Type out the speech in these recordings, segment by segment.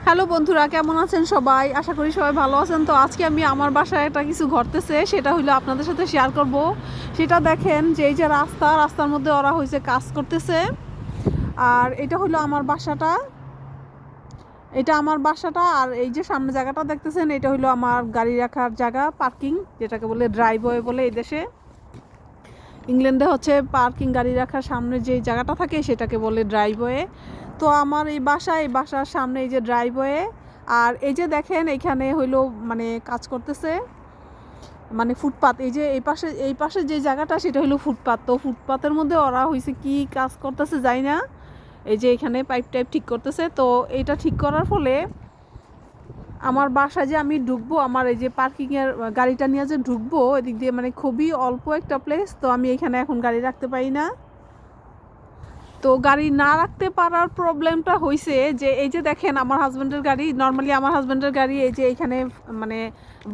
Hello বন্ধুরা, কেমন আছেন সবাই? আশা করি সবাই ভালো আছেন। তো আজকে আমি আমার বাসায় একটা কিছু ঘটতেছে, সেটা হলো আপনাদের সাথে শেয়ার করব। সেটা দেখেন যে এই যে রাস্তার মধ্যে ওরা হয়েছে কাজ করতেছে। আর এটা হলো আমার বাসাটা, এটা আমার বাসাটা। আর এই যে সামনে জায়গাটা দেখতেছেন, এটা হলো আমার গাড়ি রাখার জায়গা, পার্কিং, যেটাকে বলে ড্রাইভওয়ে বলে এই দেশে। ইংল্যান্ডে হচ্ছে পার্কিং, গাড়ি রাখার সামনে যে জায়গাটা থাকে সেটাকে বলে ড্রাইভওয়ে। তো আমার এই বাসার সামনে এই যে ড্রাইভওয়ে। আর এই যে দেখেন এখানে হইলো মানে কাজ করতেছে, মানে ফুটপাত। এই যে এই পাশে যে জায়গাটা সেটা হলো ফুটপাত। তো ফুটপাতের মধ্যে ওরা হয়েছে কি কাজ করতেছে যাই না, এই যে এখানে পাইপ টাইপ ঠিক করতেছে। তো এটা ঠিক করার ফলে আমার বাসায় যে আমি ঢুকবো, আমার এই যে পার্কিংয়ের গাড়িটা নিয়ে যে ঢুকবো এদিক দিয়ে, মানে খুবই অল্প একটা প্লেস। তো আমি এখানে এখন গাড়ি রাখতে পারি না। তো গাড়ি না রাখতে পারার প্রবলেমটা হয়েছে যে এই যে দেখেন আমার হাজব্যান্ডের গাড়ি, নর্মালি আমার হাজব্যান্ডের গাড়ি এই যে এইখানে মানে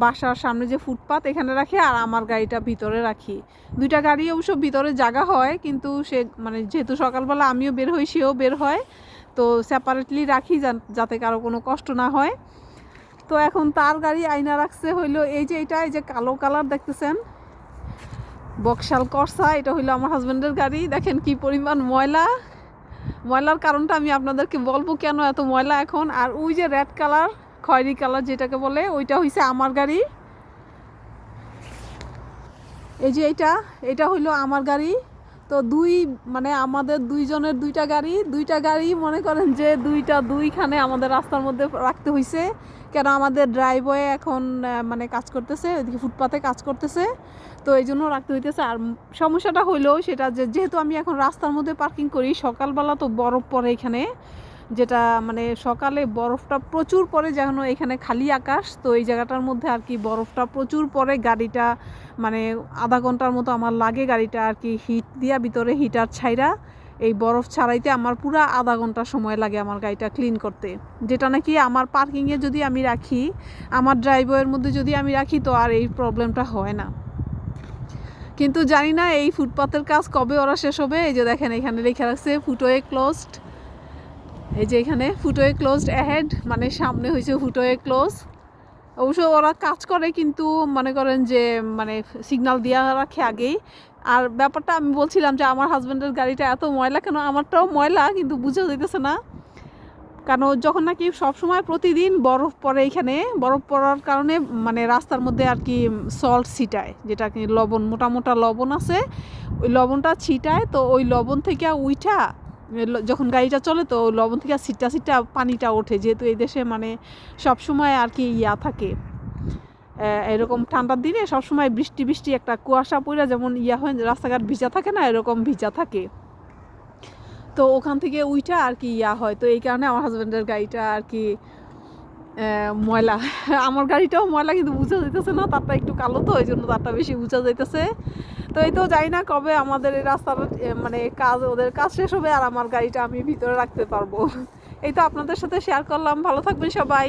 বাসার সামনে যে ফুটপাত এখানে রাখি, আর আমার গাড়িটা ভিতরে রাখি। দুইটা গাড়ি অবশ্য ভিতরে জায়গা হয়, কিন্তু সে মানে যেহেতু সকালবেলা আমিও বের হই, সেও বের হয়, তো সেপারেটলি রাখি যাতে কারো কোনো কষ্ট না হয়। তো এখন তার গাড়ি আয়না রাখছে হইলো এই যে এই যে কালো কালার দেখতেছেন, বক্সাল করসা, এটা হইলো আমার হাজব্যান্ডের গাড়ি। দেখেন কি পরিমাণ ময়লার কারণটা আমি আপনাদেরকে বলবো কেন এত ময়লা এখন। আর ওই যে রেড কালার, খয়েরি কালার যেটাকে বলে, ওইটা হইছে আমার গাড়ি। এই যে এটা হইলো আমার গাড়ি। তো মানে আমাদের দুইজনের দুইটা গাড়ি মনে করেন যে দুইখানে আমাদের রাস্তার মধ্যে রাখতে হইছে। কেন আমাদের ড্রাইভওয়ে এখন মানে কাজ করতেছে, এদিকে ফুটপাতে কাজ করতেছে, তো এই জন্য রাখতে হইতেছে। আর সমস্যাটা হইলো সেটা যেহেতু আমি এখন রাস্তার মধ্যে পার্কিং করি, সকালবেলা তো বরফ পড়ে এখানে, যেটা মানে সকালে বরফটা প্রচুর পড়ে, যেন এখানে খালি আকাশ, তো এই জায়গাটার মধ্যে আর কি বরফটা প্রচুর পড়ে। গাড়িটা মানে আধা ঘন্টার মতো আমার লাগে গাড়িটা আর কি হিট দিয়া, ভিতরে হিটার ছাইরা এই বরফ ছাড়াইতে আমার পুরো আধা ঘন্টা সময় লাগে আমার গাড়িটা ক্লিন করতে। যেটা নাকি আমার পার্কিংয়ে যদি আমি রাখি, আমার ড্রাইভওয়ের মধ্যে যদি আমি রাখি, তো আর এই প্রবলেমটা হয় না। কিন্তু জানি না এই ফুটপাতের কাজ কবে ওরা শেষ হবে। এই যে দেখেন এখানে লেখা রাখছে ফুটওয়ে ক্লোজড, এই যে এখানে ফুটওয়ে ক্লোজড অ্যাহেড, মানে সামনে হয়েছে ফুটওয়ে ক্লোজ। অবশ্য ওরা কাজ করে, কিন্তু মনে করেন যে মানে সিগন্যাল দেওয়া রাখে আগেই। আর ব্যাপারটা আমি বলছিলাম যে আমার হাজব্যান্ডের গাড়িটা এত ময়লা কেন, আমারটাও ময়লা কিন্তু বোঝা যাইতেছে না। কারণ যখন নাকি সবসময় প্রতিদিন বরফ পড়ে, এখানে বরফ পড়ার কারণে মানে রাস্তার মধ্যে আর কি সল্ট ছিটায়, যেটা কি লবণ, মোটা মোটা লবণ আছে, ওই লবণটা ছিটায়। তো ওই লবণ থেকে উইঠা যখন গাড়িটা চলে, তো লবণ থেকে ছিটা পানিটা ওঠে, যেহেতু এই দেশে মানে সবসময় আর কি থাকে এরকম ঠান্ডার দিনে সবসময় বৃষ্টি একটা কুয়াশা পড়ে যেমন হয়, রাস্তাঘাট ভিজা থাকে না, এরকম ভিজা থাকে। তো ওখান থেকে উইঠা আর কি হয়। তো এই কারণে আমার হাজব্যান্ডের গাড়িটা আর কি ময়লা। আমার গাড়িটাও ময়লা, কিন্তু বোঝা যাইতেছে না, তারটা একটু কালো, তো ওই জন্য তারটা বেশি বোঝা যাইতেছে। তো এই তো জানি না কবে আমাদের এই রাস্তার মানে ওদের কাজ শেষ হবে আর আমার গাড়িটা আমি ভিতরে রাখতে পারবো। এই তো আপনাদের সাথে শেয়ার করলাম। ভালো থাকবেন সবাই।